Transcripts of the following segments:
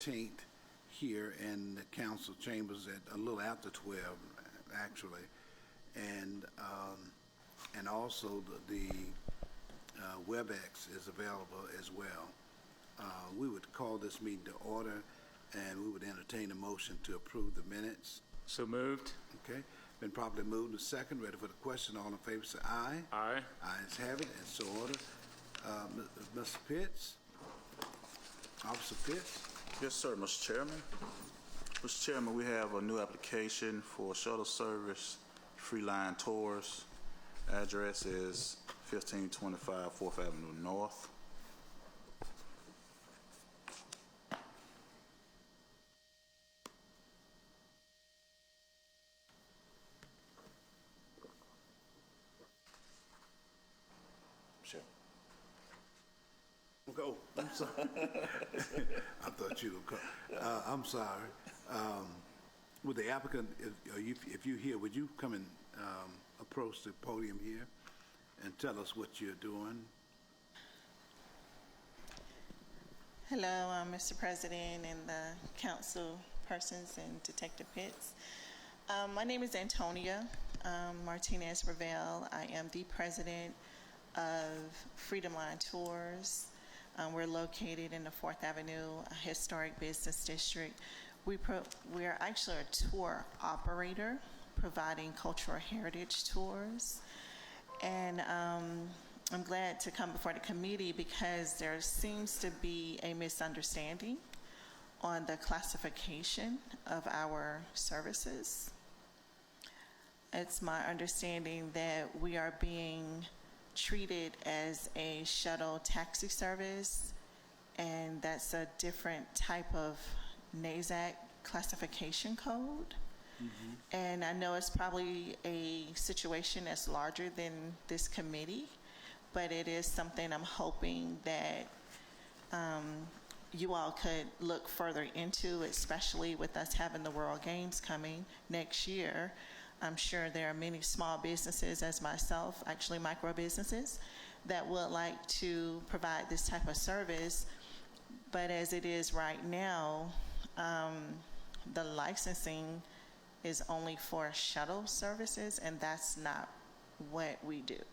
13th here in the council chambers at a little after 12, actually. And also the WebEx is available as well. We would call this meeting to order, and we would entertain a motion to approve the minutes. So moved. Okay, been properly moved to second. Ready for the question? All in favor say aye. Aye. Ayes have it, and so ordered. Mr. Pitts, Officer Pitts. Yes, sir, Mr. Chairman. Mr. Chairman, we have a new application for shuttle service, Free Line Tours. Address is 1525 4th Avenue North. Sure. Go. I'm sorry. I thought you would come. I'm sorry. Would the applicant, if you're here, would you come and approach the podium here and tell us what you're doing? Hello, Mr. President and the council persons and Detective Pitts. My name is Antonia Martinez Ravel. I am the president of Freedom Line Tours. We're located in the 4th Avenue Historic Business District. We're actually a tour operator providing cultural heritage tours. And I'm glad to come before the committee because there seems to be a misunderstanding on the classification of our services. It's my understanding that we are being treated as a shuttle taxi service, and that's a different type of NASAC classification code. Mm-hmm. And I know it's probably a situation that's larger than this committee, but it is something I'm hoping that you all could look further into, especially with us having the World Games coming next year. I'm sure there are many small businesses, as myself, actually micro businesses, that would like to provide this type of service. But as it is right now, the licensing is only for shuttle services, and that's not what we do.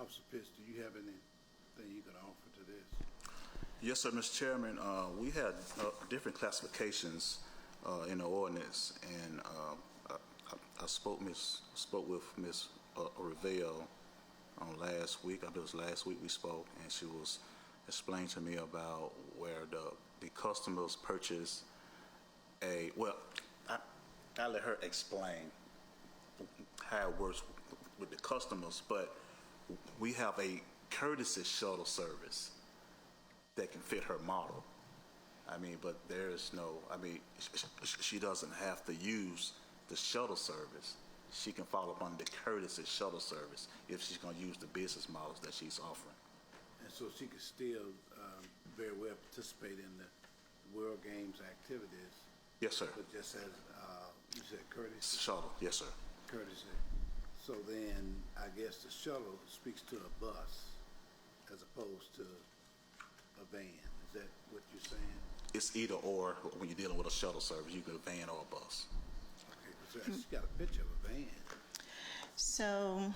Officer Pitts, do you have anything you can offer to this? Yes, sir, Mr. Chairman. We had different classifications in the ordinance, and I spoke with Ms. Ravel on last week. I believe it was last week we spoke, and she was explaining to me about where the customers purchase I let her explain how it works with the customers, but we have a courtesy shuttle service that can fit her model. I mean, but there is no, she doesn't have to use the shuttle service. She can fall upon the courtesy shuttle service if she's going to use the business models that she's offering. And so she could still very well participate in the World Games activities. Yes, sir. But just as you said, courtesy. Shuttle, yes, sir. Courtesy. So then I guess the shuttle speaks to a bus as opposed to a van. Is that what you're saying? It's either or when you're dealing with a shuttle service. You get a van or a bus. Okay, so she's got a picture of a van. So,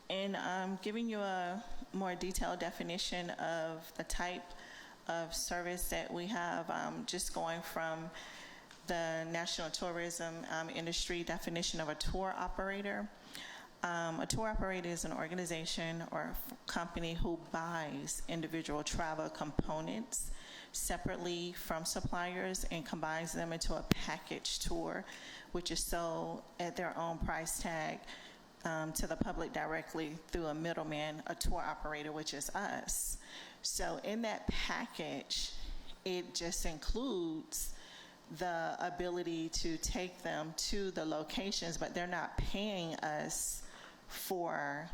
and I'm giving you a more detailed definition of the type of service that we have, just going from the National Tourism Industry definition of a tour operator. A tour operator is an organization or company who buys individual travel components separately from suppliers and combines them into a package tour, which is sold at their own price tag to the public directly through a middleman, a tour operator, which is us. So in that package, it just includes the ability to take them to the locations, but they're not paying us for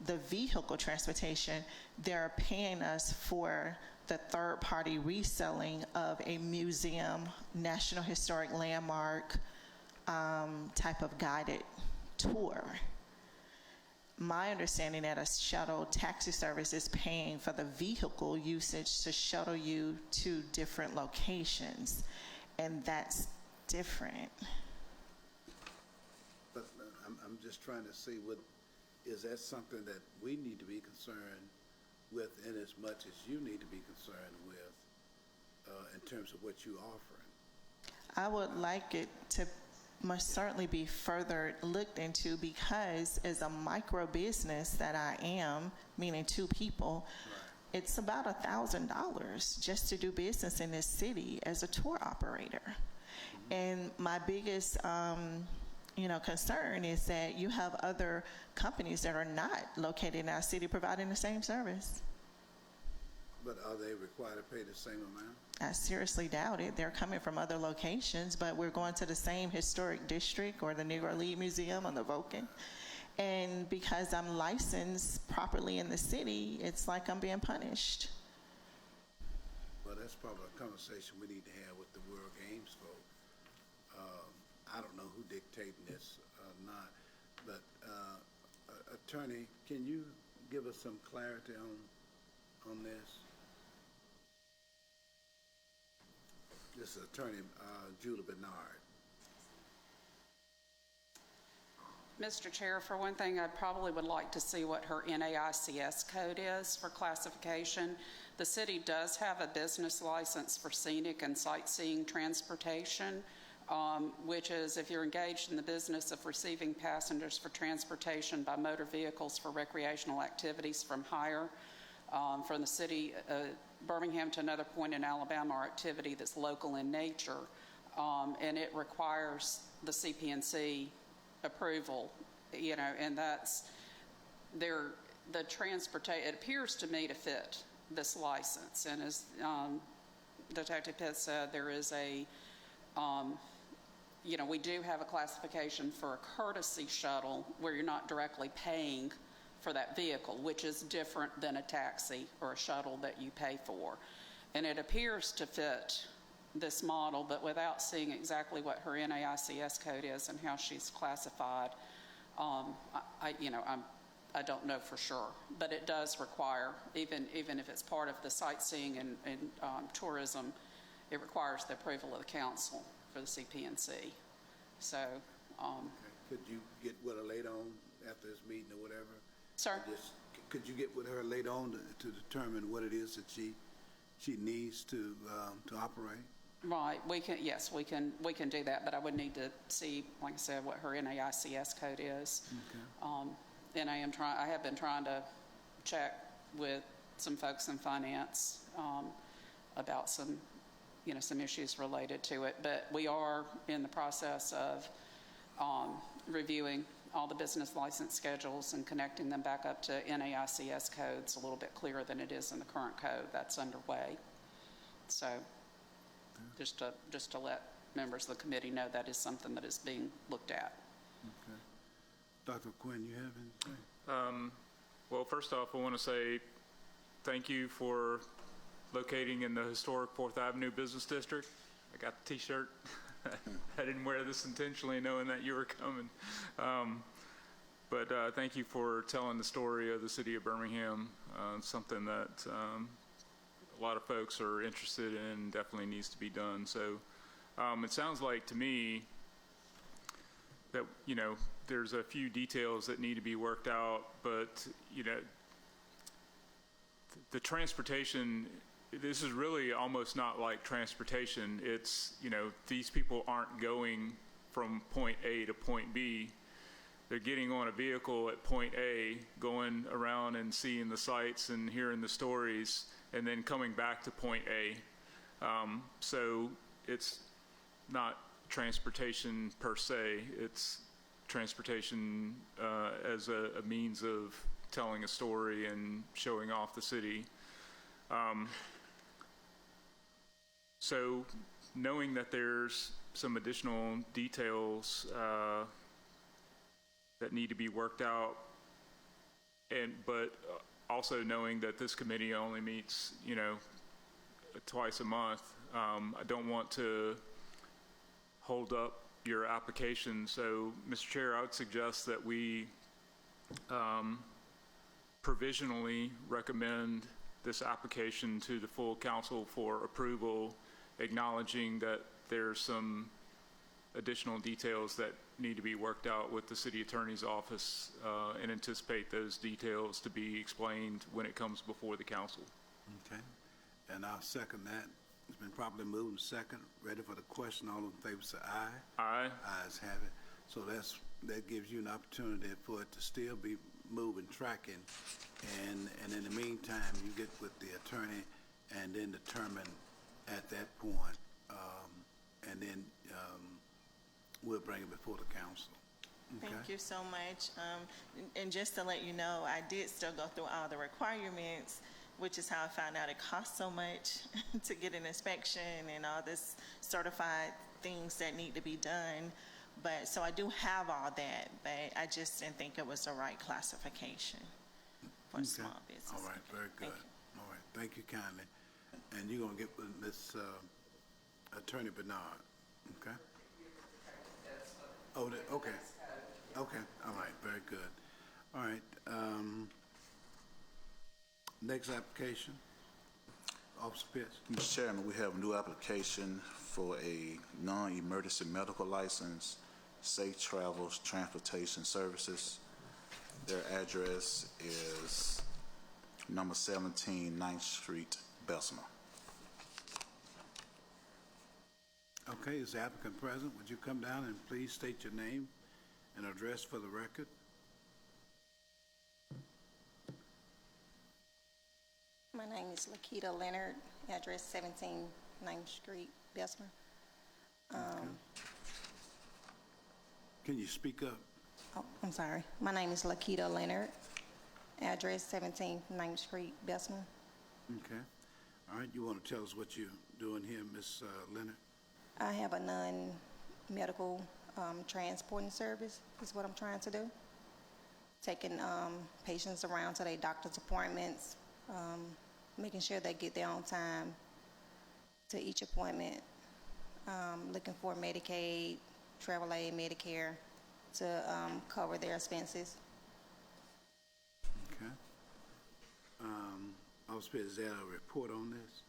the vehicle transportation. They're paying us for the third-party reselling of a museum, National Historic Landmark type of guided tour. my understanding that a shuttle taxi service is paying for the vehicle usage to shuttle you to different locations, and that's different. But I'm just trying to see is that something that we need to be concerned with in as much as you need to be concerned with in terms of what you're offering? I would like it to must certainly be further looked into, because as a micro business that I am, meaning 2 people, right, it's about $1,000 just to do business in this city as a tour operator. Mm-hmm. And my biggest concern is that you have other companies that are not located in our city providing the same service. But are they required to pay the same amount? I seriously doubt it. They're coming from other locations, but we're going to the same historic district or the Negro League Museum or the Vulcan. And because I'm licensed properly in the city, it's like I'm being punished. Well, that's probably a conversation we need to have with the World Games folk. I don't know who dictating this or not, but Attorney, can you give us some clarity on this? This is Attorney Julie Bernard. Mr. Chair, for one thing, I probably would like to see what her NAICS code is for classification. The city does have a business license for scenic and sightseeing transportation, which is if you're engaged in the business of receiving passengers for transportation by motor vehicles for recreational activities from hire from the city Birmingham to another point in Alabama, or activity that's local in nature, and it requires the CP&C approval, and that's the transportation. It appears to me to fit this license, and as Detective Pitts said, there is a we do have a classification for a courtesy shuttle where you're not directly paying for that vehicle, which is different than a taxi or a shuttle that you pay for. And it appears to fit this model, but without seeing exactly what her NAICS code is and how she's classified, I don't know for sure. But it does require, even if it's part of the sightseeing and tourism, it requires the approval of the council for the CP&C. So, could you get with her later on after this meeting or whatever? Sir? Could you get with her later on to determine what it is that she needs to operate? Right. We can do that, but I would need to see, like I said, what her NAICS code is. Okay. And I have been trying to check with some folks in finance about some issues related to it, but we are in the process of reviewing all the business license schedules and connecting them back up to NAICS codes a little bit clearer than it is in the current code. That's underway. So just to let members of the committee know that is something that is being looked at. Okay. Dr. Quinn, you have anything? Well, first off, I want to say thank you for locating in the historic 4th Avenue Business District. I got the t-shirt. I didn't wear this intentionally knowing that you were coming. But thank you for telling the story of the city of Birmingham, something that a lot of folks are interested in, definitely needs to be done. So it sounds like to me that, there's a few details that need to be worked out, but, the transportation, this is really almost not like transportation. It's, these people aren't going from point A to point B. They're getting on a vehicle at point A, going around and seeing the sights and hearing the stories, and then coming back to point A. So it's not transportation per se. It's transportation as a means of telling a story and showing off the city. So knowing that there's some additional details that need to be worked out, but also knowing that this committee only meets, twice a month, I don't want to hold up your application. So, Mr. Chair, I would suggest that we provisionally recommend this application to the full council for approval, acknowledging that there's some additional details that need to be worked out with the city attorney's office, and anticipate those details to be explained when it comes before the council. Okay, and I'll second that. It's been properly moved and second. Ready for the question? All in favor say aye. Aye. Ayes have it. So that gives you an opportunity for it to still be moving, tracking, and in the meantime, you get with the attorney and then determine at that point, and then we'll bring it before the council. Okay? Thank you so much. And just to let you know, I did still go through all the requirements, which is how I found out it costs so much to get an inspection and all this certified things that need to be done. But, so I do have all that, but I just didn't think it was the right classification for Okay. small business. All right, very good. Thank you. All right, thank you kindly. And you're gonna get with Miss Attorney Bernard, okay? Oh, okay. Okay, all right, very good. All right, next application, Officer Pitts. Mr. Chairman, we have a new application for a non-emergency medical license, Safe Travels Transportation Services. Their address is number 17 9th Street, Bessemer. Okay, is the applicant present? Would you come down and please state your name and address for the record? My name is Lakita Leonard, address 17 9th Street, Bessemer. Can you speak up? Oh, I'm sorry. My name is Lakita Leonard, address 17 9th Street, Bessemer. Okay. All right, you want to tell us what you're doing here, Miss Leonard? I have a non-medical transporting service, is what I'm trying to do. Taking patients around to their doctor's appointments, making sure they get there on time to each appointment, looking for Medicaid, travel aid, Medicare to cover their expenses. Okay. Officer Pitts, is there a report on this?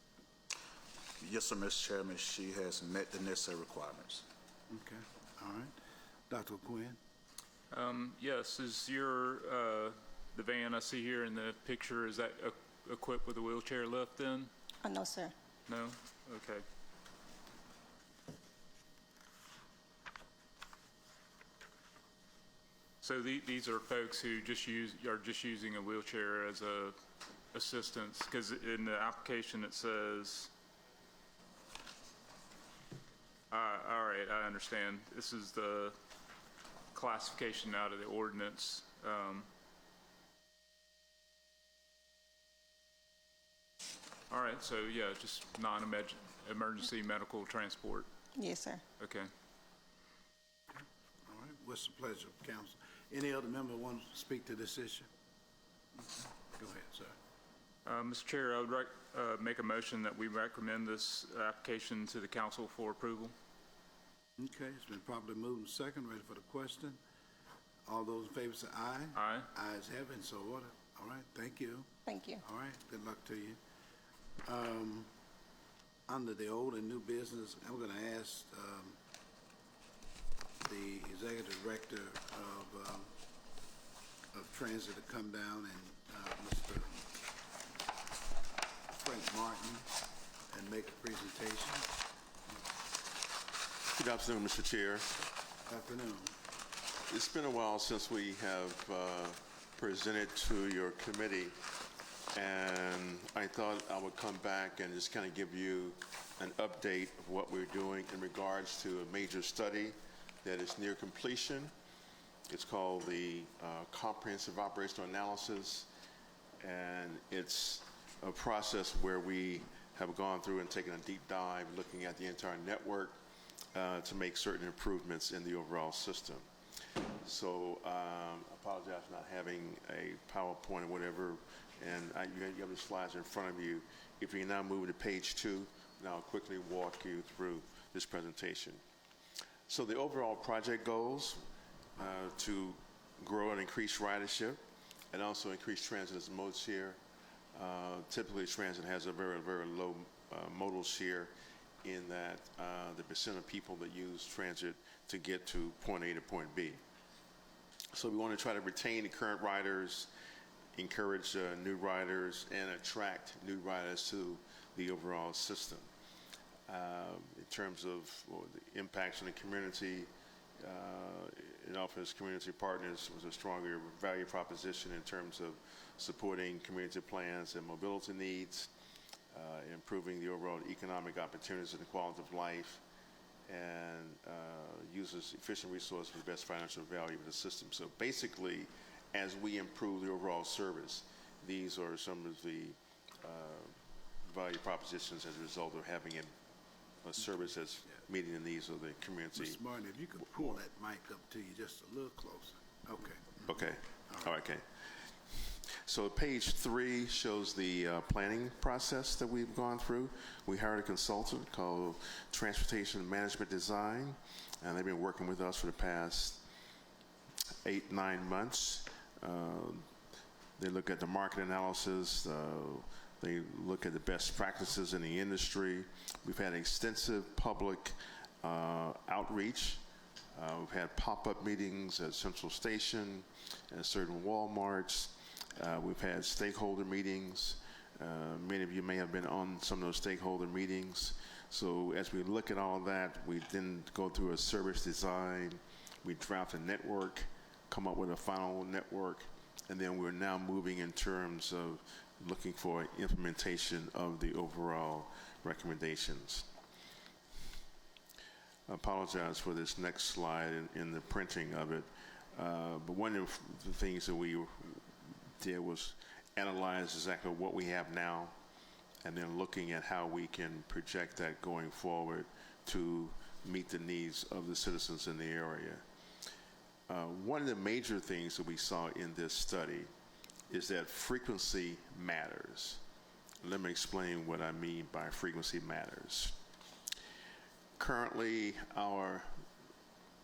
Yes, sir, Mr. Chairman, she has met the necessary requirements. Okay, all right. Dr. Quinn? Yes, is your, the van I see here in the picture, is that equipped with a wheelchair lift then? No, sir. No? Okay. So these are folks who are just using a wheelchair as a assistance, because in the application it says, all right, I understand. This is the classification out of the ordinance. All right, so yeah, just non-emergency medical transport. Yes, sir. Okay. All right, what's the pleasure of council? Any other member want to speak to this issue? Okay. Go ahead, sir. Mr. Chair, I would make a motion that we recommend this application to the council for approval. Okay, it's been properly moved and second. Ready for the question? All those in favor say aye. Aye. Ayes have it, so ordered. All right, thank you. Thank you. All right, good luck to you. Under the old and new business, I'm going to ask the executive director of transit to come down and Mr. Frank Martin and make a presentation. Good afternoon, Mr. Chair. Afternoon. It's been a while since we have presented to your committee, and I thought I would come back and just kind of give you an update of what we're doing in regards to a major study that is near completion. It's called the Comprehensive Operational Analysis, and it's a process where we have gone through and taken a deep dive looking at the entire network to make certain improvements in the overall system. So I apologize for not having a PowerPoint or whatever, and you have the slides in front of you. If you now move to page 2, and I'll quickly walk you through this presentation. So the overall project goals to grow and increase ridership and also increase transit as a mode share. Typically, transit has a very, very low modal share in that the percent of people that use transit to get to point A to point B. So we want to try to retain the current riders, encourage new riders, and attract new riders to the overall system. In terms of the impacts on the community, it offers community partners with a stronger value proposition in terms of supporting community plans and mobility needs, improving the overall economic opportunities and the quality of life, and uses efficient resources for the best financial value of the system. So basically, as we improve the overall service, these are some of the value propositions as a result of having a service that's meeting the needs of the community. Mr. Martin, if you could pull that mic up to you just a little closer. Okay. Okay. All right. Okay. So page 3 shows the planning process that we've gone through. We hired a consultant called Transportation Management Design, and they've been working with us for the past 8-9 months. They look at the market analysis. They look at the best practices in the industry. We've had extensive public outreach. We've had pop-up meetings at Central Station and certain Walmarts. We've had stakeholder meetings. Many of you may have been on some of those stakeholder meetings. So as we look at all that, we then go through a service design. We draft a network, come up with a final network, and then we're now moving in terms of looking for implementation of the overall recommendations. I apologize for this next slide in the printing of it, but one of the things that we did was analyze exactly what we have now and then looking at how we can project that going forward to meet the needs of the citizens in the area. One of the major things that we saw in this study is that frequency matters. Let me explain what I mean by frequency matters. Currently, our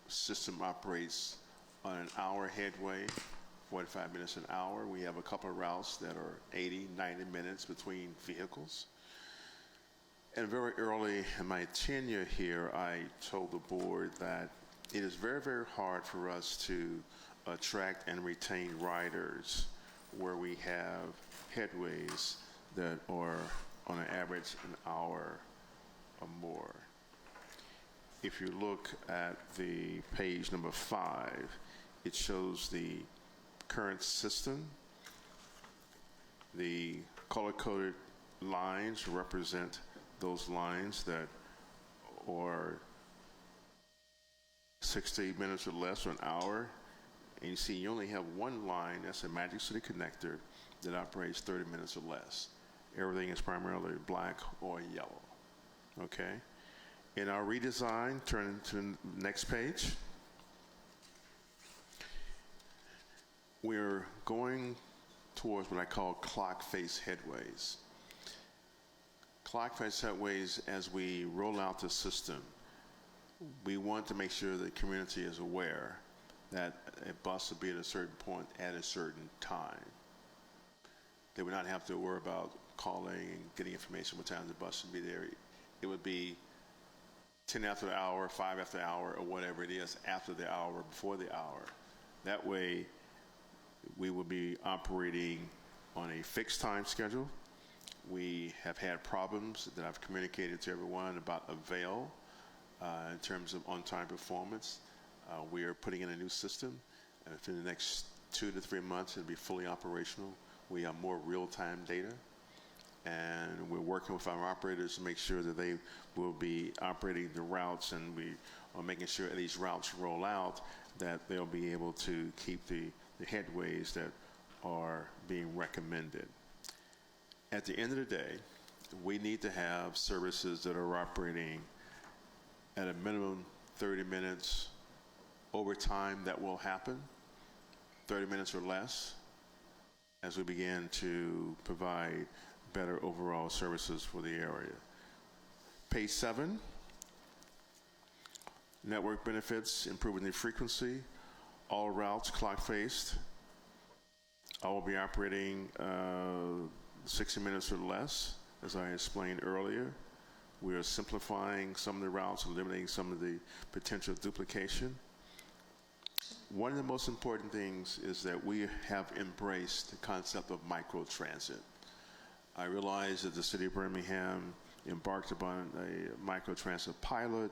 system operates on an hour headway, 45 minutes an hour. We have a couple of routes that are 80, 90 minutes between vehicles. And very early in my tenure here, I told the board that it is very, very hard for us to attract and retain riders where we have headways that are on an average an hour or more. If you look at the page number 5, it shows the current system. The color-coded lines represent those lines that are 60 minutes or less or an hour. And you see you only have one line, that's a Magic City connector, that operates 30 minutes or less. Everything is primarily black or yellow, okay? In our redesign, turn to the next page. We're going towards what I call clock face headways. Clock face headways, as we roll out the system, we want to make sure the community is aware that a bus will be at a certain point at a certain time. They would not have to worry about calling and getting information what time the bus would be there. It would be 10 after the hour, 5 after the hour, or whatever it is after the hour, before the hour. That way, we will be operating on a fixed time schedule. We have had problems that I've communicated to everyone about Avail in terms of on-time performance. We are putting in a new system. In the next 2 to 3 months, it'll be fully operational. We have more real-time data. And we're working with our operators to make sure that they will be operating the routes, and we are making sure that these routes roll out, that they'll be able to keep the headways that are being recommended. At the end of the day, we need to have services that are operating at a minimum 30 minutes. Over time, that will happen, 30 minutes or less, as we begin to provide better overall services for the area. Page 7, network benefits, improving the frequency. all routes clock-faced. I will be operating 60 minutes or less, as I explained earlier. We are simplifying some of the routes, eliminating some of the potential duplication. One of the most important things is that we have embraced the concept of microtransit. I realize that the city of Birmingham embarked upon a microtransit pilot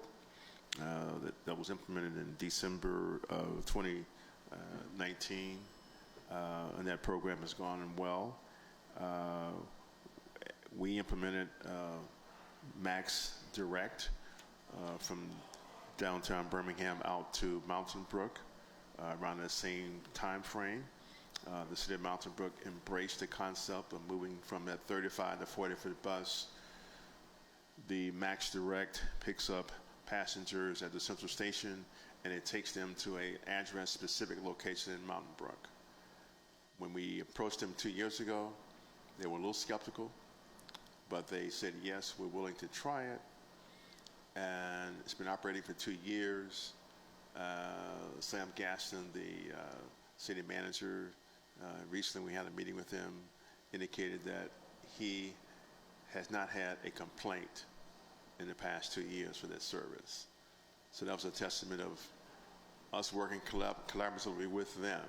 that was implemented in December of 2019, and that program has gone well. We implemented Max Direct from downtown Birmingham out to Mountain Brook around the same time frame. The city of Mountain Brook embraced the concept of moving from that 35 to 40-foot bus. The Max Direct picks up passengers at the central station, and it takes them to an address-specific location in Mountain Brook. When we approached them 2 years ago, they were a little skeptical, but they said, yes, we're willing to try it. And it's been operating for 2 years. Sam Gaston, the city manager, recently we had a meeting with him, indicated that he has not had a complaint in the past 2 years for that service. So that was a testament of us working collaboratively with them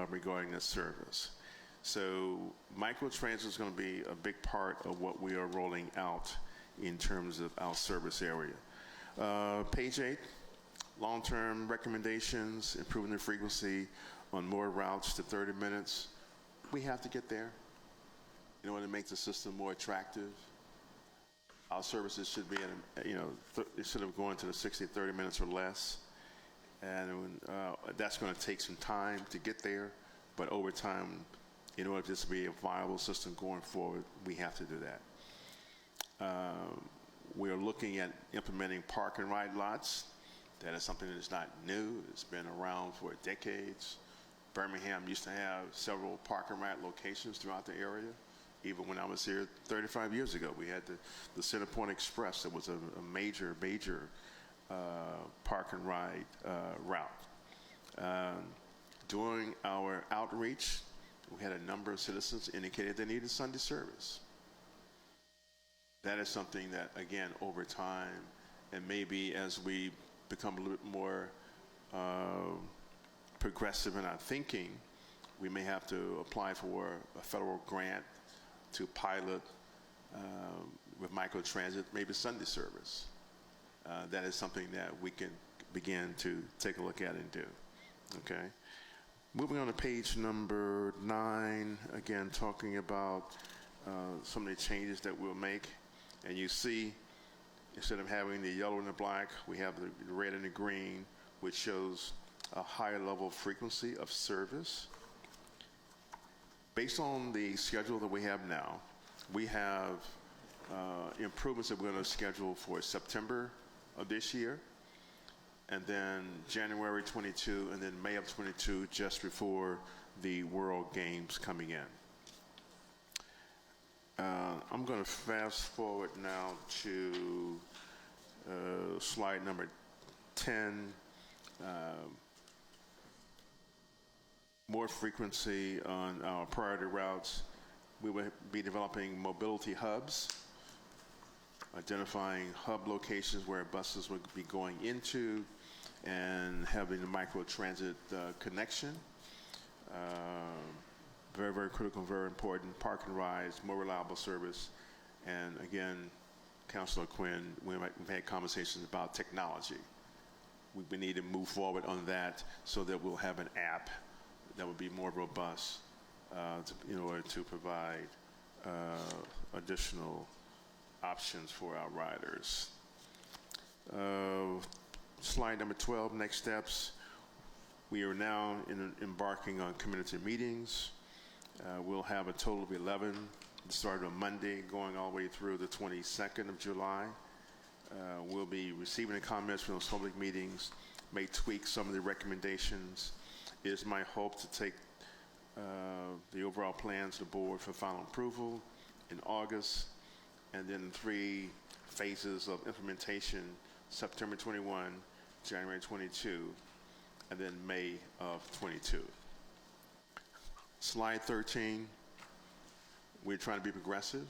regarding this service. So microtransit is going to be a big part of what we are rolling out in terms of our service area. Page 8, long-term recommendations, improving the frequency on more routes to 30 minutes. We have to get there in order to make the system more attractive. Our services should be, instead of going to the 60, 30 minutes or less. And that's going to take some time to get there, but over time, in order for this to be a viable system going forward, we have to do that. We are looking at implementing park and ride lots. That is something that is not new. It's been around for decades. Birmingham used to have several park and ride locations throughout the area. Even when I was here 35 years ago, we had the Centerpoint Express. That was a major park and ride route. During our outreach, we had a number of citizens indicated they needed Sunday service. That is something that, again, over time, and maybe as we become a little bit more progressive in our thinking, we may have to apply for a federal grant to pilot with microtransit, maybe Sunday service. That is something that we can begin to take a look at and do. Okay. Moving on to page number 9, again talking about some of the changes that we'll make. And you see, instead of having the yellow and the black, we have the red and the green, which shows a higher level of frequency of service. Based on the schedule that we have now, we have improvements that we're going to schedule for September of this year, and then January 22, and then May of 22, just before the World Games coming in. I'm going to fast forward now to slide number 10. More frequency on our priority routes. We will be developing mobility hubs, identifying hub locations where buses would be going into, and having the microtransit connection. Very, very critical, very important. Park and rides, more reliable service. And again, Councilor Quinn, we've had conversations about technology. We need to move forward on that so that we'll have an app that would be more robust in order to provide additional options for our riders. Slide number 12, next steps. We are now embarking on community meetings. We'll have a total of 11, starting on Monday, going all the way through the 22nd of July. We'll be receiving the comments from those public meetings, may tweak some of the recommendations. It is my hope to take the overall plan to the board for final approval in August, and then 3 phases of implementation, September 21, January 22, and then May of 22. Slide 13, we're trying to be progressive,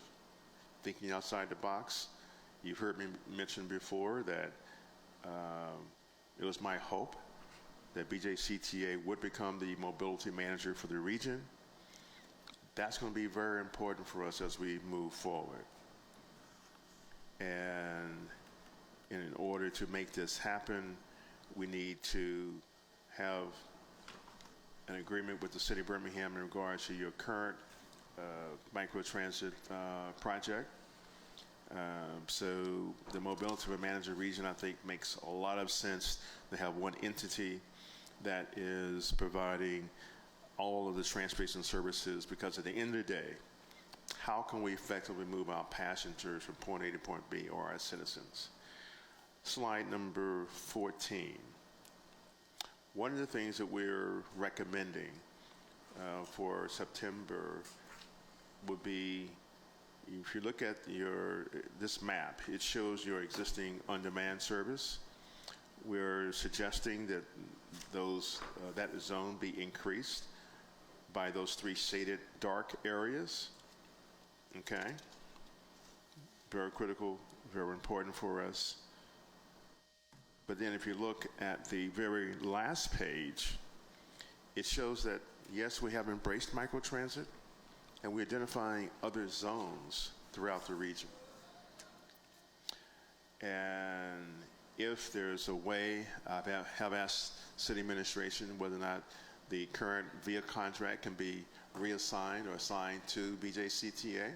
thinking outside the box. You've heard me mention before that it was my hope that BJCTA would become the mobility manager for the region. That's going to be very important for us as we move forward. And in order to make this happen, we need to have an agreement with the City of Birmingham in regards to your current microtransit project. So the mobility manager region, I think, makes a lot of sense to have one entity that is providing all of the transportation services, because at the end of the day, how can we effectively move our passengers from point A to point B, or our citizens? Slide number 14. One of the things that we're recommending for September would be, if you look at this map, it shows your existing on-demand service. We're suggesting that that zone be increased by those 3 shaded dark areas. Okay? Very critical, very important for us. But then if you look at the very last page, it shows that, yes, we have embraced microtransit, and we're identifying other zones throughout the region. And if there's a way, I have asked city administration whether or not the current VIA contract can be reassigned or assigned to BJCTA.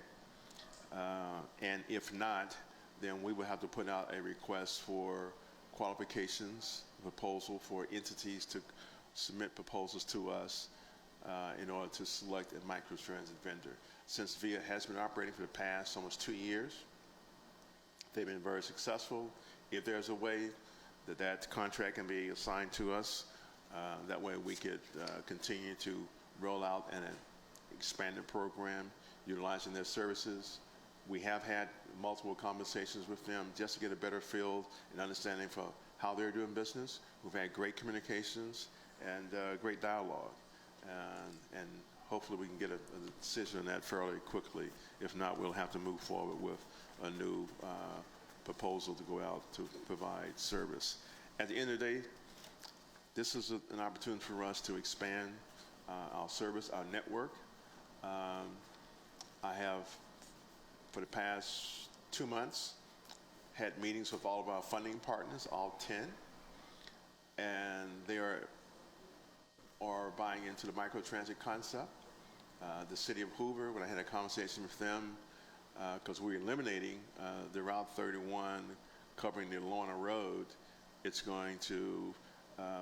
And if not, then we will have to put out a request for qualifications, proposal for entities to submit proposals to us in order to select a microtransit vendor. Since VIA has been operating for the past almost 2 years, they've been very successful. If there's a way that contract can be assigned to us, that way we could continue to roll out an expanded program utilizing their services. We have had multiple conversations with them just to get a better feel and understanding for how they're doing business. We've had great communications and great dialogue. And hopefully we can get a decision on that fairly quickly. If not, we'll have to move forward with a new proposal to go out to provide service. At the end of the day, this is an opportunity for us to expand our service, our network. I have, for the past 2 months, had meetings with all of our funding partners, all 10, and they are buying into the microtransit concept. The city of Hoover, when I had a conversation with them, because we're eliminating the Route 31 covering the Lorna Road, it's going to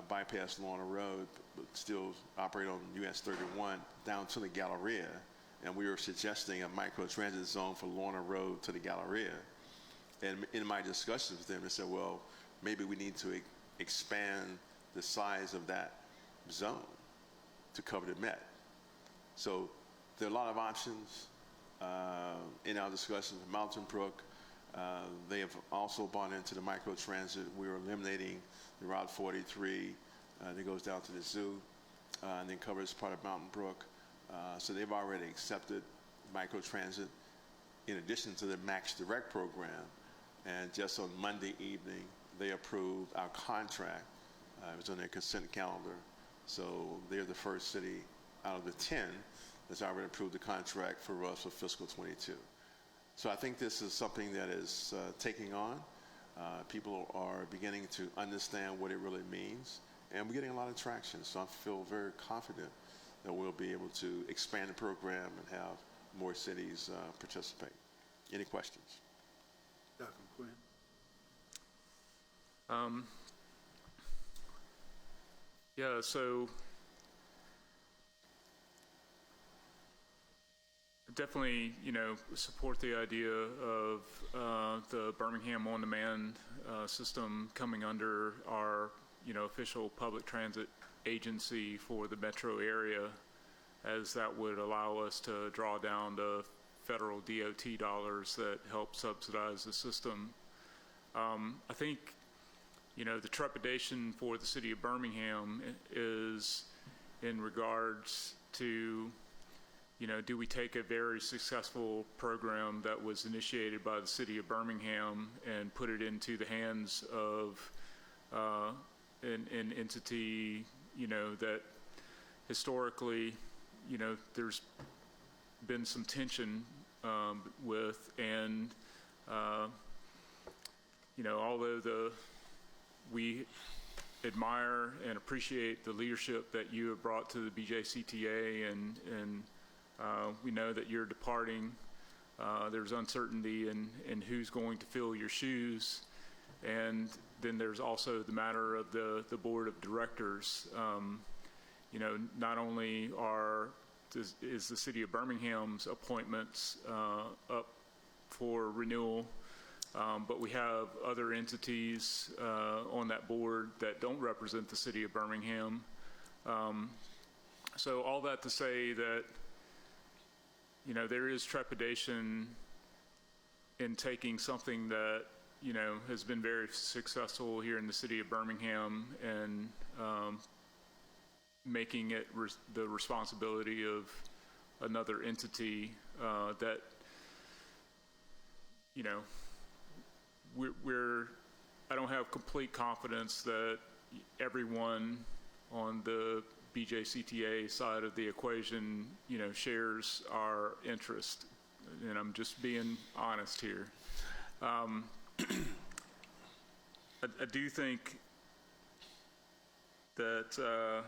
bypass Lorna Road, but still operate on US 31 down to the Galleria. And we were suggesting a microtransit zone for Lorna Road to the Galleria. And in my discussions with them, they said, well, maybe we need to expand the size of that zone to cover the Met. So there are a lot of options in our discussions with Mountain Brook. They have also bought into the microtransit. We are eliminating the Route 43 that goes down to the zoo and then covers part of Mountain Brook. So they've already accepted microtransit in addition to the Max Direct program. And just on Monday evening, they approved our contract. It was on their consent calendar. So they're the first city out of the 10 that's already approved the contract for us for fiscal 22. So I think this is something that is taking on. People are beginning to understand what it really means, and we're getting a lot of traction. So I feel very confident that we'll be able to expand the program and have more cities participate. Any questions? Dr. Quinn? Yeah, so definitely, support the idea of the Birmingham On-Demand system coming under our, official public transit agency for the metro area, as that would allow us to draw down the federal DOT dollars that help subsidize the system. I think, the trepidation for the city of Birmingham is in regards to, do we take a very successful program that was initiated by the city of Birmingham and put it into the hands of an entity, that historically, there's been some tension with, and although we admire and appreciate the leadership that you have brought to the BJCTA, and we know that you're departing. There's uncertainty in who's going to fill your shoes, and then there's also the matter of the board of directors. Not only is the city of Birmingham's appointments up for renewal, but we have other entities on that board that don't represent the city of Birmingham. So all that to say that, there is trepidation in taking something that, has been very successful here in the city of Birmingham and making it the responsibility of another entity that, I don't have complete confidence that everyone on the BJCTA side of the equation, shares our interest. And I'm just being honest here. I do think that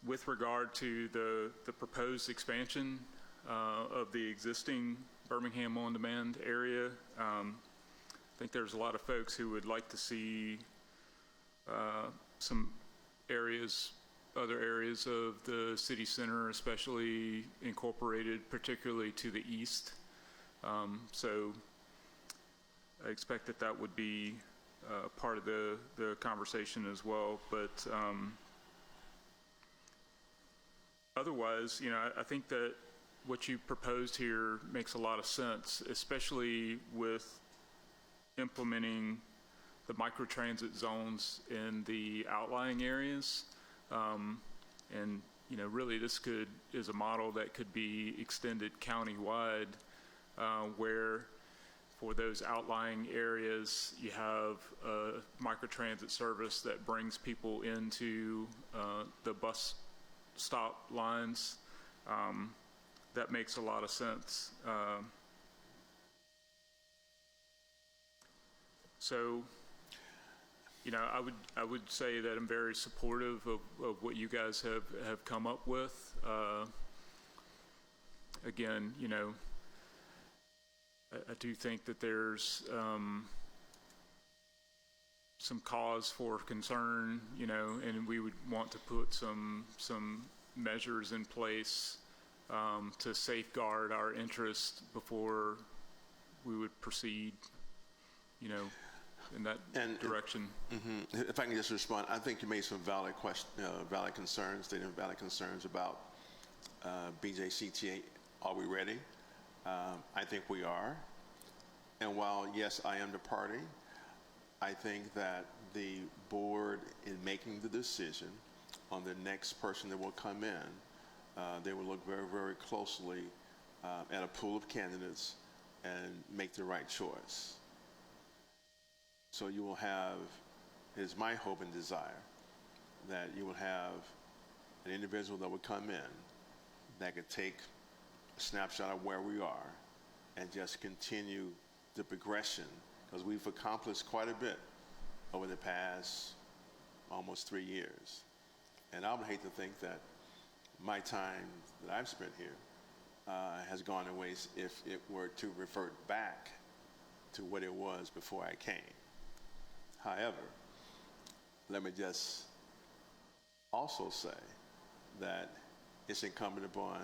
with regard to the proposed expansion of the existing Birmingham On-Demand area, I think there's a lot of folks who would like to see some other areas of the city center, especially incorporated, particularly to the east. So I expect that would be part of the conversation as well. But otherwise, I think that what you proposed here makes a lot of sense, especially with implementing the microtransit zones in the outlying areas. And, really this is a model that could be extended countywide, where for those outlying areas, you have a microtransit service that brings people into the bus stop lines. That makes a lot of sense. So, I would say that I'm very supportive of what you guys have come up with. Again, I do think that there's some cause for concern, and we would want to put some measures in place to safeguard our interests before we would proceed, in that direction. If I can just respond, I think you made some valid concerns, stated valid concerns about BJCTA. Are we ready? I think we are. And while, yes, I am departing, I think that the board, in making the decision on the next person that will come in, they will look very, very closely at a pool of candidates and make the right choice. So you will have, it is my hope and desire, that you will have an individual that will come in that could take a snapshot of where we are and just continue the progression, because we've accomplished quite a bit over the past almost 3 years. And I would hate to think that my time that I've spent here has gone to waste if it were to revert back to what it was before I came. However, let me just also say that it's incumbent upon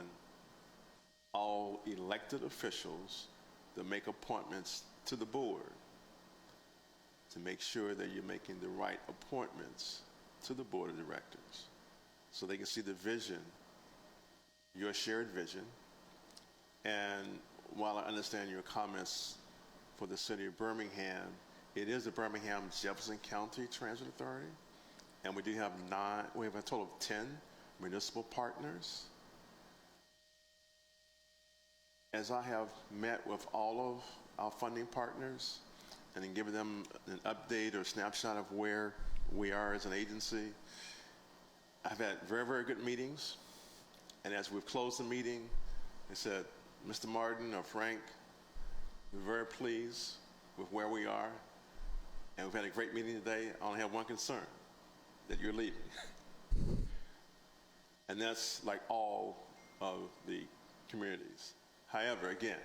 all elected officials to make appointments to the board to make sure that you're making the right appointments to the board of directors so they can see the vision, your shared vision. And while I understand your comments for the city of Birmingham, It is the Birmingham Jefferson County Transit Authority, and we have a total of 10 municipal partners. As I have met with all of our funding partners and then given them an update or snapshot of where we are as an agency, I've had very, very good meetings. And as we've closed the meeting, I said, Mr. Martin or Frank, we're very pleased with where we are. And we've had a great meeting today. I only have one concern, that you're leaving. And that's like all of the communities. However, again,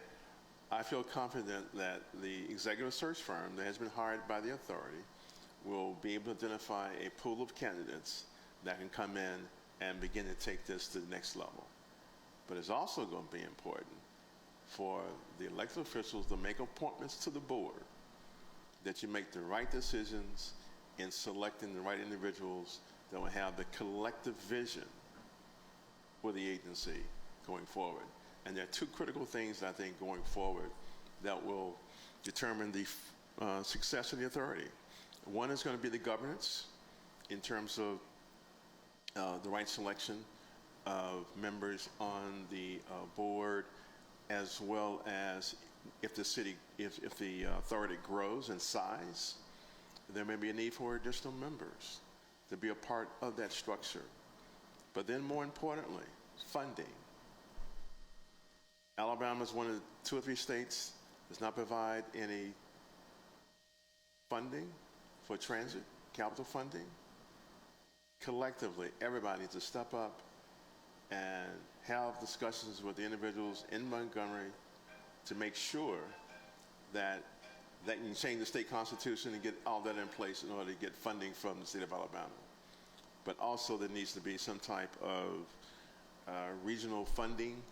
I feel confident that the executive search firm that has been hired by the authority will be able to identify a pool of candidates that can come in and begin to take this to the next level. But it's also going to be important for the elected officials to make appointments to the board, that you make the right decisions in selecting the right individuals that will have the collective vision for the agency going forward. And there are two critical things, I think, going forward that will determine the success of the authority. One is going to be the governance in terms of the right selection of members on the board, as well as if the authority grows in size, there may be a need for additional members to be a part of that structure. But then more importantly, funding. Alabama is one of the 2 or 3 states that does not provide any funding for transit, capital funding. Collectively, everybody needs to step up and have discussions with the individuals in Montgomery to make sure that they can change the state constitution and get all that in place in order to get funding from the state of Alabama. But also there needs to be some type of regional funding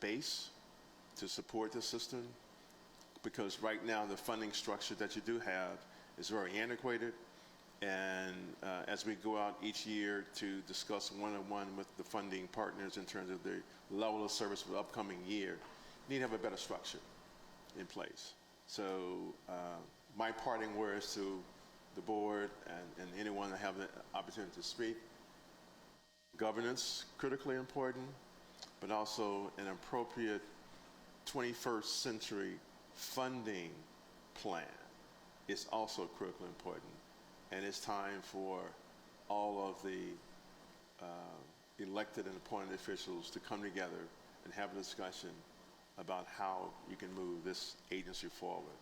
base to support the system, because right now the funding structure that you do have is very antiquated. And as we go out each year to discuss one-on-one with the funding partners in terms of the level of service for the upcoming year, you need to have a better structure in place. So my parting words to the board and anyone that have the opportunity to speak: governance, critically important, but also an appropriate 21st century funding plan is also critically important. And it's time for all of the elected and appointed officials to come together and have a discussion about how you can move this agency forward.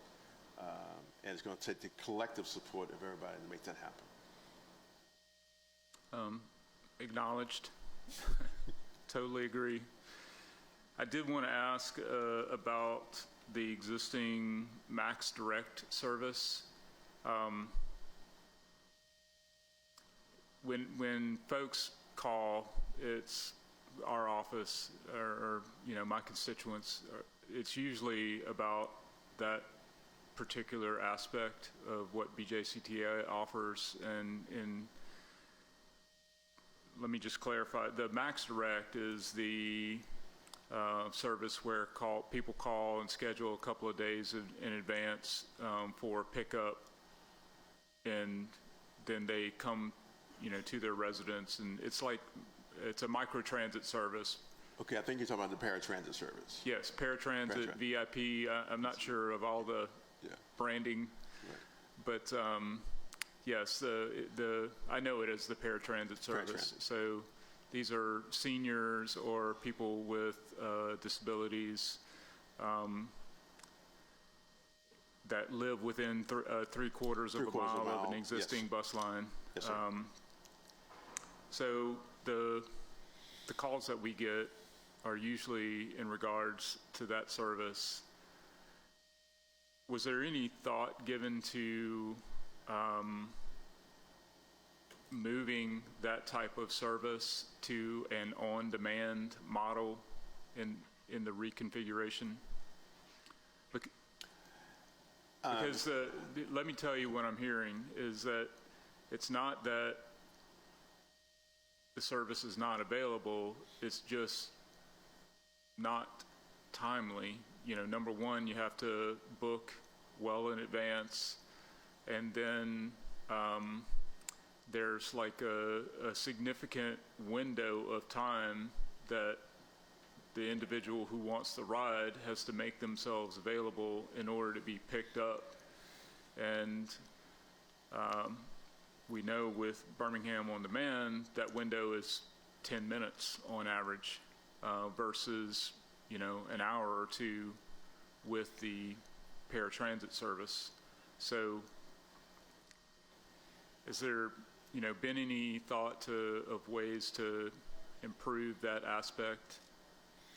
And it's going to take the collective support of everybody to make that happen. Acknowledged. Totally agree. I did want to ask about the existing Max Direct service. When folks call, it's our office or my constituents, it's usually about that particular aspect of what BJCTA offers. And let me just clarify, the Max Direct is the service where people call and schedule a couple of days in advance for pickup, and then they come to their residence, and it's a microtransit service. Okay, I think you're talking about the paratransit service. Yes, paratransit, VIP. I'm not sure of all the branding, but yes, I know it as the paratransit service. So these are seniors or people with disabilities that live within 3/4 of a mile of an existing bus line. Yes, sir. So the calls that we get are usually in regards to that service. Was there any thought given to moving that type of service to an on-demand model in the reconfiguration? Because let me tell you what I'm hearing is that it's not that the service is not available, it's just not timely. Number one, you have to book well in advance. And then there's like a significant window of time that the individual who wants the ride has to make themselves available in order to be picked up. And we know with Birmingham On Demand, that window is 10 minutes on average versus, you know, an hour or two with the paratransit service. So is there, you know, been any thought of ways to improve that aspect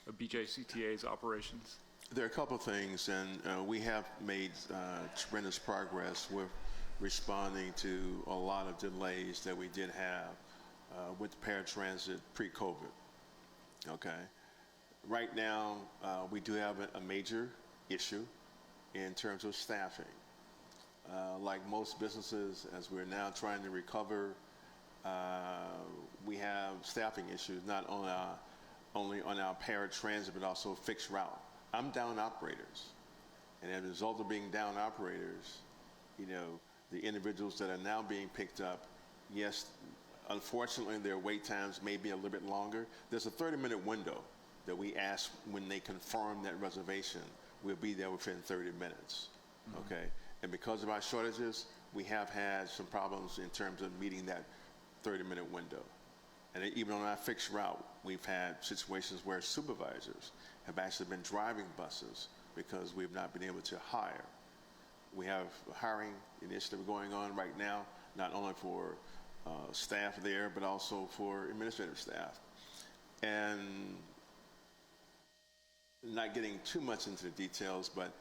of BJCTA's operations? There are a couple of things, and we have made tremendous progress with responding to a lot of delays that we did have with paratransit pre-COVID. Okay. Right now, we do have a major issue in terms of staffing. Like most businesses, as we're now trying to recover, we have staffing issues, not only on our paratransit, but also fixed route. I'm down operators. And as a result of being down operators, you know, the individuals that are now being picked up, yes, unfortunately, their wait times may be a little bit longer. There's a 30-minute window that we ask when they confirm that reservation, we'll be there within 30 minutes, okay? And because of our shortages, we have had some problems in terms of meeting that 30-minute window. And even on our fixed route, we've had situations where supervisors have actually been driving buses because we've not been able to hire. We have a hiring initiative going on right now, not only for staff there, but also for administrative staff. And not getting too much into the details, but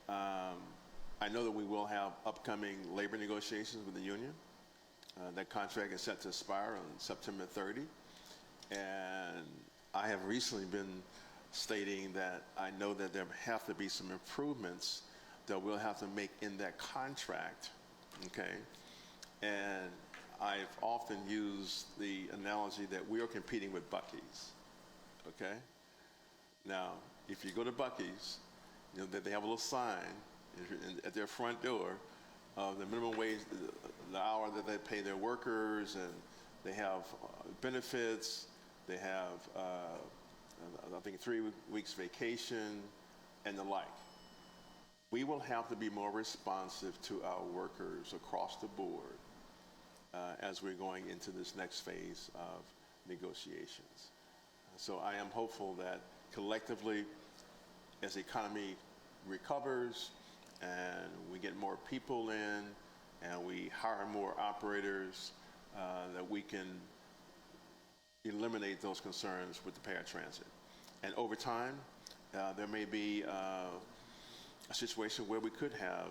I know that we will have upcoming labor negotiations with the union. That contract is set to expire on September 30. And I have recently been stating that I know that there have to be some improvements that we'll have to make in that contract, okay? And I've often used the analogy that we are competing with Buc-ee's, okay? Now, if you go to Buc-ee's, you know that they have a little sign at their front door of the minimum wage, the hour that they pay their workers, and they have benefits, they have, I think, 3 weeks vacation, and the like. We will have to be more responsive to our workers across the board as we're going into this next phase of negotiations. So I am hopeful that collectively, as the economy recovers and we get more people in and we hire more operators, that we can eliminate those concerns with the paratransit. And over time, there may be a situation where we could have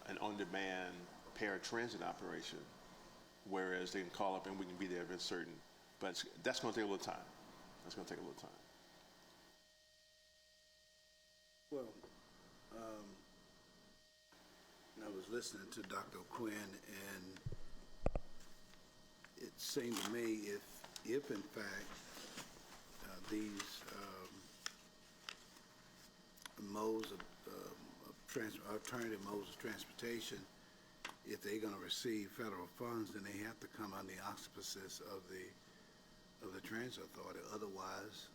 an on-demand paratransit operation, whereas they can call up and we can be there if certain. But that's going to take a little time. That's going to take a little time. Well, I was listening to Dr. Quinn, and it seemed to me if in fact these modes of alternative modes of transportation, if they're going to receive federal funds, then they have to come under the auspices of the Transit Authority. Otherwise,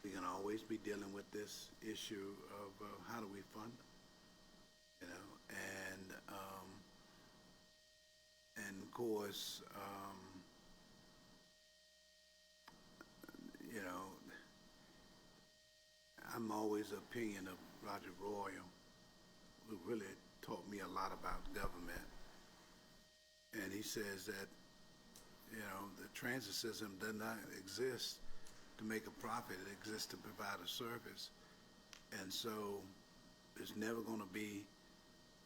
we're going to always be dealing with this issue of how do we fund them, you know, and of course, you know, I'm always of the opinion of Roger Royal, who really taught me a lot about government. And he says that, you know, the transit system does not exist to make a profit. It exists to provide a service. And so there's never going to be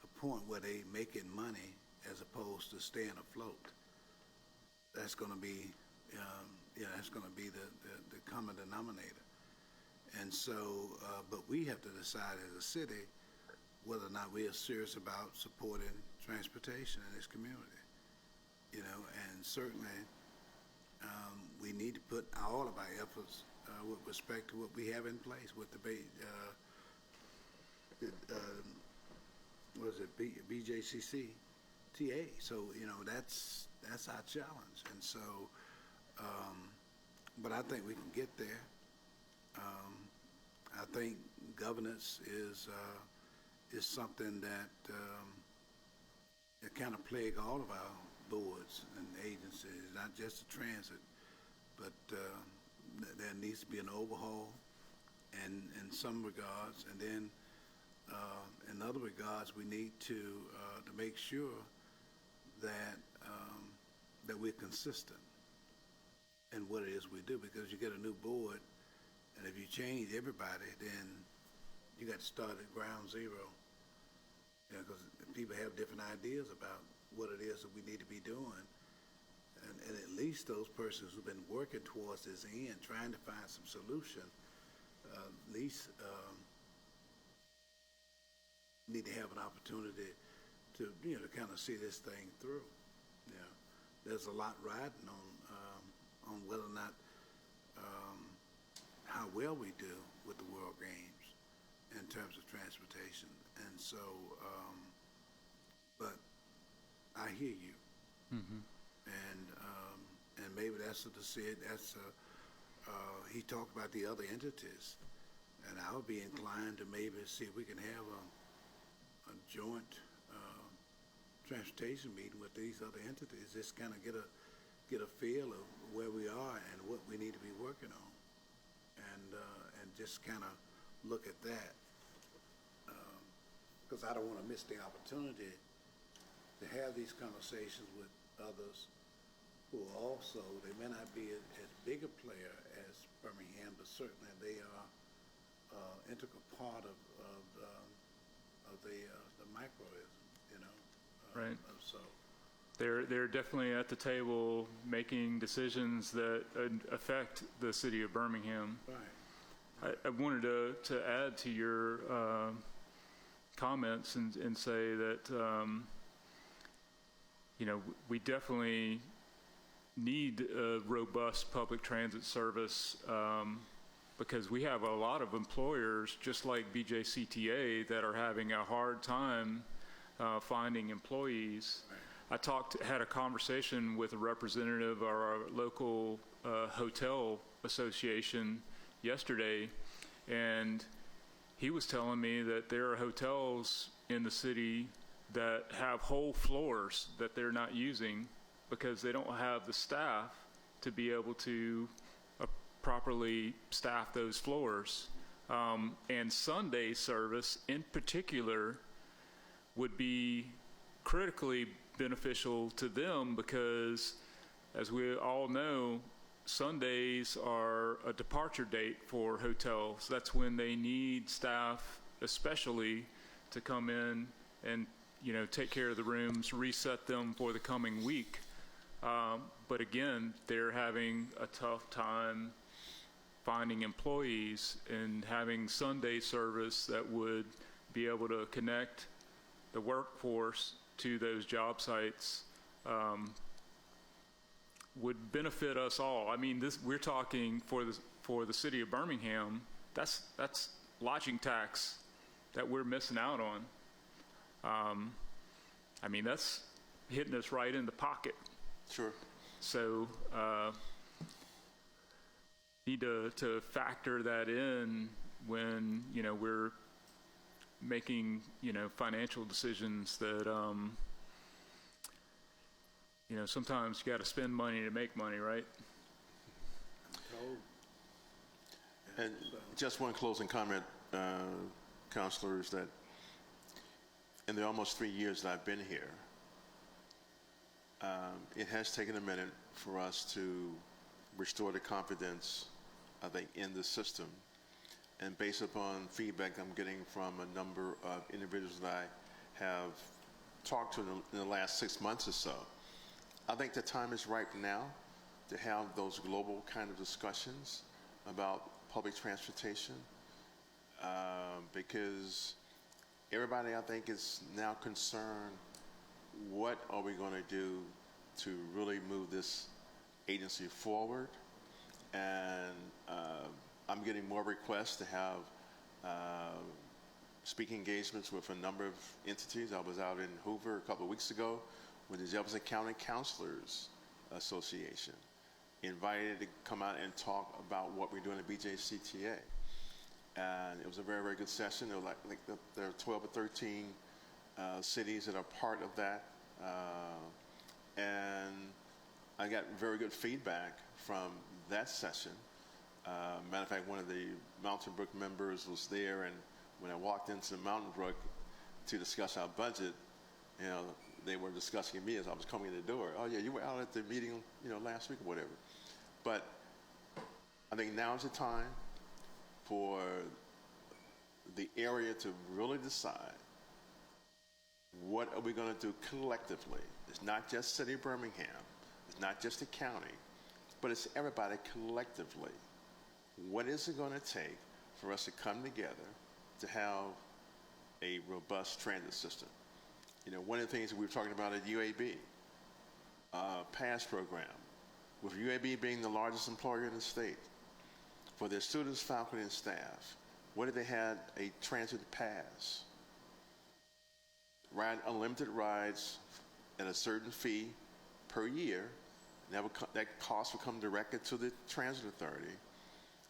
a point where they making money as opposed to staying afloat. That's going to be, that's going to be the common denominator. And so, but we have to decide as a city whether or not we are serious about supporting transportation in this community. You know, and certainly we need to put all of our efforts with respect to what we have in place with the was it, BJCC, TA. So, you know, that's our challenge. And so, but I think we can get there. I think governance is something that it kind of plague all of our boards and agencies, not just the transit, but there needs to be an overhaul in some regards, and then in other regards, we need to make sure that that we're consistent in what it is we do, because you get a new board, and if you change everybody, then you got to start at ground zero. You know, because people have different ideas about what it is that we need to be doing. And at least those persons who've been working towards this end, trying to find some solution, at least need to have an opportunity to, you know, to kind of see this thing through. You know, there's a lot riding on whether or not how well we do with the World Games in terms of transportation. And so, but I hear you. And maybe that's what he talked about the other entities, and I would be inclined to maybe see if we can have a joint transportation meeting with these other entities, just kind of get a feel of where we are and what we need to be working on, and just kind of look at that, because I don't want to miss the opportunity to have these conversations with others who are also, they may not be as big a player as Birmingham, but certainly they are integral part of the microism, you know. Right. So They're definitely at the table making decisions that affect the city of Birmingham. right. I wanted to add to your comments and say that, you know, we definitely need a robust public transit service, because we have a lot of employers, just like BJCTA, that are having a hard time finding employees. I had a conversation with a representative of our local hotel association yesterday, and he was telling me that there are hotels in the city that have whole floors that they're not using because they don't have the staff to be able to properly staff those floors. And Sunday service in particular would be critically beneficial to them because, as we all know, Sundays are a departure date for hotels. That's when they need staff, especially, to come in and, you know, take care of the rooms, reset them for the coming week. But again, they're having a tough time finding employees, and having Sunday service that would be able to connect the workforce to those job sites would benefit us all. I mean, we're talking for the city of Birmingham. That's lodging tax that we're missing out on. I mean, that's hitting us right in the pocket. Sure. So need to factor that in when, you know, we're making, you know, financial decisions that, you know, sometimes you got to spend money to make money, right? And just one closing comment, councilors, that in the almost 3 years that I've been here, it has taken a minute for us to restore the confidence, I think, in the system. And based upon feedback I'm getting from a number of individuals that I have talked to in the last 6 months or so, I think the time is right now to have those global kind of discussions about public transportation, because everybody, I think, is now concerned, what are we going to do to really move this agency forward? And I'm getting more requests to have speaking engagements with a number of entities. I was out in Hoover a couple of weeks ago with the Jefferson County Counselors Association, invited to come out and talk about what we're doing at BJCTA. And it was a very, very good session. There were there are 12 or 13 cities that are part of that. And I got very good feedback from that session. Matter of fact, one of the Mountain Brook members was there, and when I walked into the Mountain Brook to discuss our budget, you know, they were discussing me as I was coming in the door. Oh yeah, you were out at the meeting, you know, last week or whatever. But I think now is the time for the area to really decide what are we going to do collectively. It's not just City of Birmingham, it's not just the county, but it's everybody collectively. What is it going to take for us to come together to have a robust transit system? You know, one of the things that we were talking about at UAB, PASS program, with UAB being the largest employer in the state, for their students, faculty, and staff, what if they had a transit pass? Ride unlimited rides at a certain fee per year. That cost would come directly to the transit authority.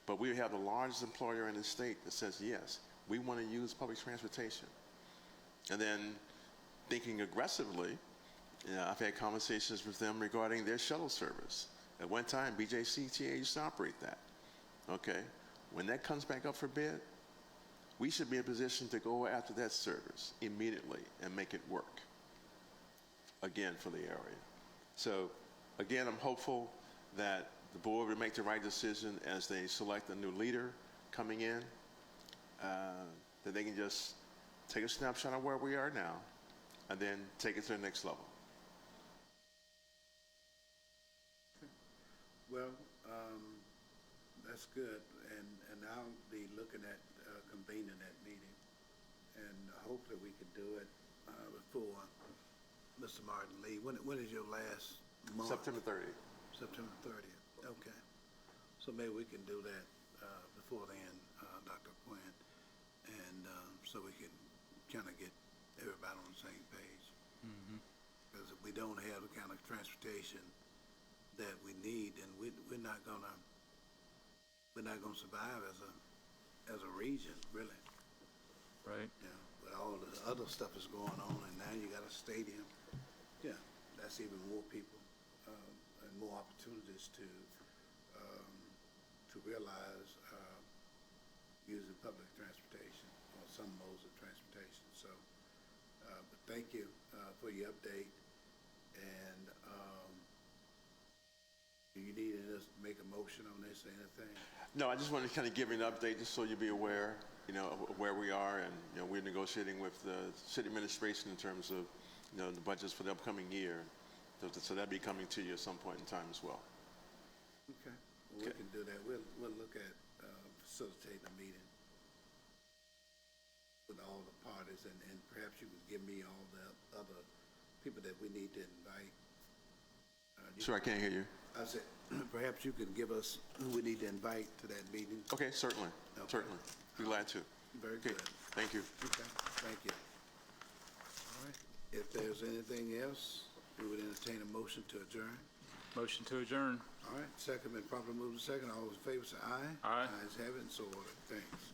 But we have the largest employer in the state that says, yes, we want to use public transportation. And then thinking aggressively, you know, I've had conversations with them regarding their shuttle service. At one time, BJCTA used to operate that. Okay, when that comes back up for bid, we should be in a position to go after that service immediately and make it work, again, for the area. So, again, I'm hopeful that the board will make the right decision as they select a new leader coming in, that they can just take a snapshot of where we are now and then take it to the next level. Well, that's good, and I'll be looking at convening that meeting, and hopefully we can do it before Mr. Martin Lee. When is your last month? September 30th. September 30th. Okay. So maybe we can do that before then, Dr. Quinn, and so we can kind of get everybody on the same page. Because if we don't have the kind of transportation that we need, then we're not gonna survive as a region, really. Right. Yeah, but all the other stuff is going on, and now you got a stadium. Yeah, that's even more people and more opportunities to realize using public transportation or some modes of transportation. So, but thank you for your update. And do you need us to make a motion on this or anything? No, I just wanted to kind of give you an update just so you'll be aware, you know, of where we are. And, you know, we're negotiating with the city administration in terms of, you know, the budgets for the upcoming year. So that'll be coming to you at some point in time as well. Okay. Well, we can do that. We'll look at facilitating a meeting with all the parties, and perhaps you could give me all the other people that we need to invite. Sure, I can't hear you. I said, perhaps you can give us who we need to invite to that meeting. Okay, certainly, Okay. certainly. Be glad to. Very Okay, good. thank you. Okay, thank you. All right. If there's anything else, we would entertain a motion to adjourn. Motion to adjourn. All right, second, been properly moved to second. All those in favor say aye. Aye. Ayes have it, and so ordered. Thanks.